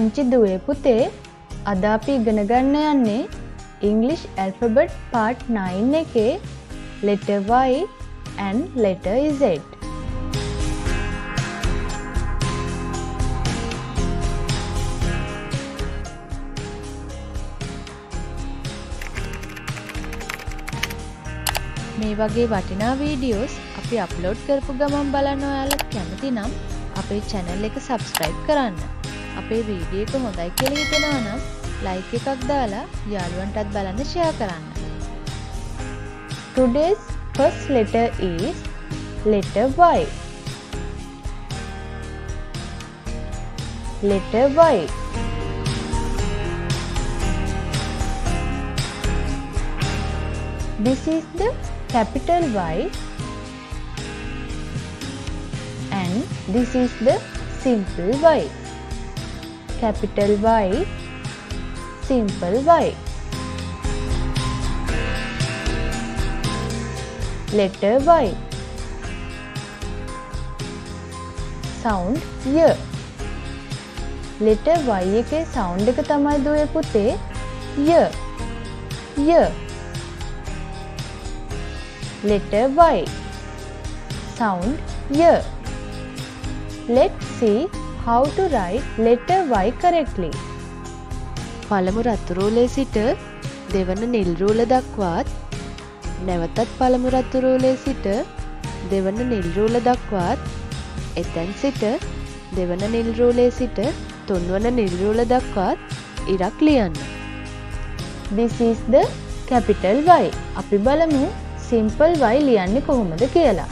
පුංචි දුවේ පුතේ අද අපි ඉගෙන ගන්න යන්නේ English alphabet part 9 එකේ letter Y and letter Z. මේ වගේ වටිනා වීඩියෝස් අපි අප්ලෝඩ් කරපු ගමන් බලන්න ඔයාලට කැමති නම් අපේ channel එක subscribe කරන්න. අපේ වීඩියෝ එක හොඳයි කියලා හිතෙනවා නම් like එකක් දාලා යාළුවන්ටත් බලන්න share කරන්න. Today's first letter is letter Y. Letter Y. This is the capital Y and this is the simple Y. Capital Y, simple Y. Letter Y. Sound Y. Letter Y එකේ sound එක තමයි දුවේ පුතේ Y. Y. Letter Y. Sound Y. Let's see how to write letter Y correctly. පළමු රතු රූලේ සිට දෙවන නිල් රූල දක්වාත් නැවතත් පළමු රතු රූලේ සිට දෙවන නිල් රූල දක්වාත් එතෙන් සිට දෙවන නිල් රූලේ සිට තුන්වන නිල් රූල දක්වාත් ඉරක් ලියන්න. This is the capital Y. අපි බලමු simple Y ලියන්නේ කොහොමද කියලා.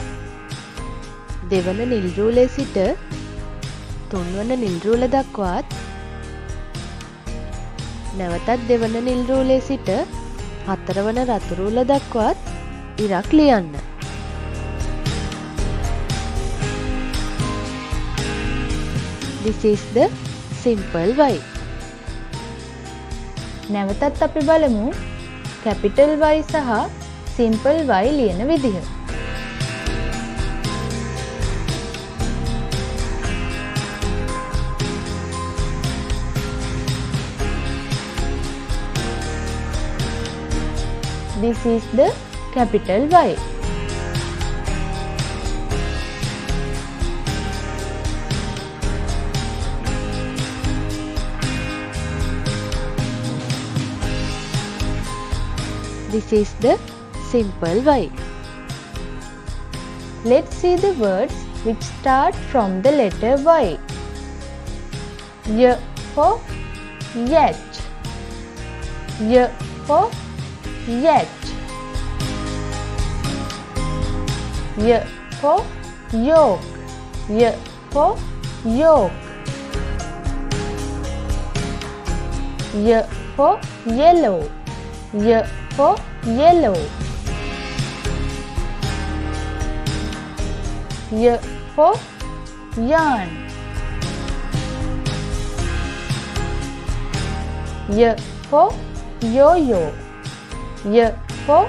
දෙවන නිල් රූලේ සිට තුන්වන නිල් රූල දක්වාත් නැවතත් දෙවන නිල් රූලේ සිට හතරවන රතු රූල දක්වාත් ඉරක් ලියන්න. This is the simple Y. නැවතත් අපි බලමු capital Y සහ simple Y ලියන විදිහ. This is the capital Y. This is the simple Y. Let's see the words which start from the letter Y. Y for yacht. Y for yacht. Y for yolk. Y for yolk. Y for yellow. Y for yellow. Y for yarn. Y for yo-yo. Y for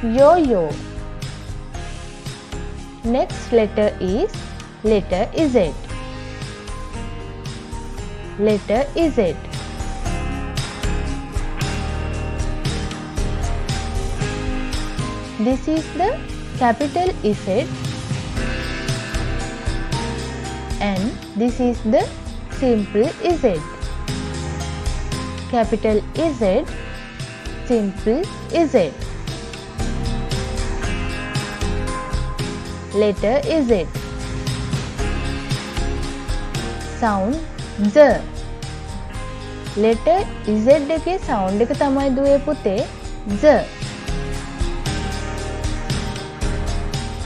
yo-yo. Next letter is letter Z. Letter Z. This is the capital Z and this is the simple Z. Capital Z, simple Z. Letter Z. Sound Z. Letter Z එකේ sound එක තමයි දුවේ පුතේ Z.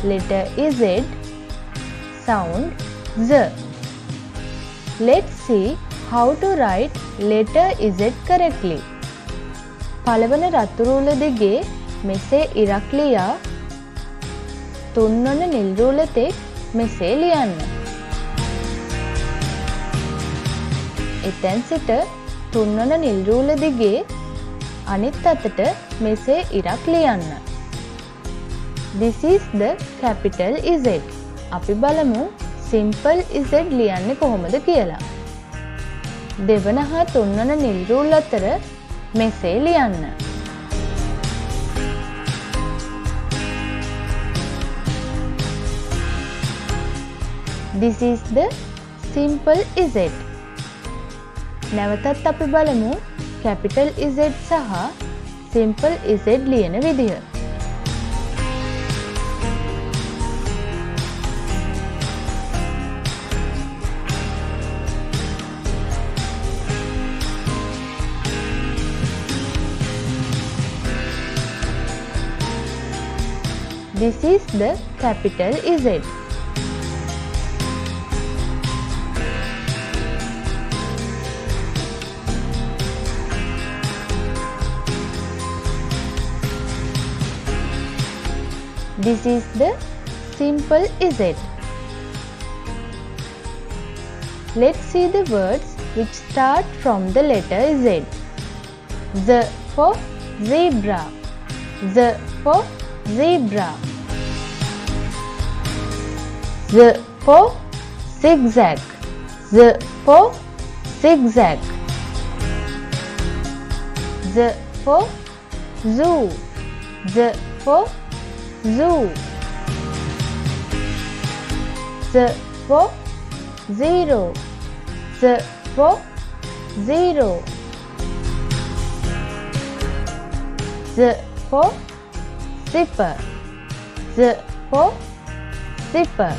Letter Z. Sound Z. Let's see how to write letter Z correctly. පළවන රතු රූල දිගේ මෙසේ ඉරක් ලියා තුන්වන නිල් රූල තෙක් මෙසේ ලියන්න. එතෙන් සිට තුන්වන නිල් රූල දිගේ අනිත් අතට මෙසේ ඉරක් ලියන්න. This is the capital Z. අපි බලමු simple Z ලියන්නේ කොහොමද කියලා. දෙවන හා තුන්වන නිල් රූල් අතර මෙසේ ලියන්න. This is the simple Z. නැවතත් අපි බලමු capital Z සහ simple Z ලියන විදිය. This is the capital Z. This is the simple Z. Let's see the words which start from the letter Z. Z for zebra. Z for zebra. Z for zigzag. Z for zigzag. Z for zoo. Z for zoo. Z for zero. Z for zero. Z for zipper. Z for zipper.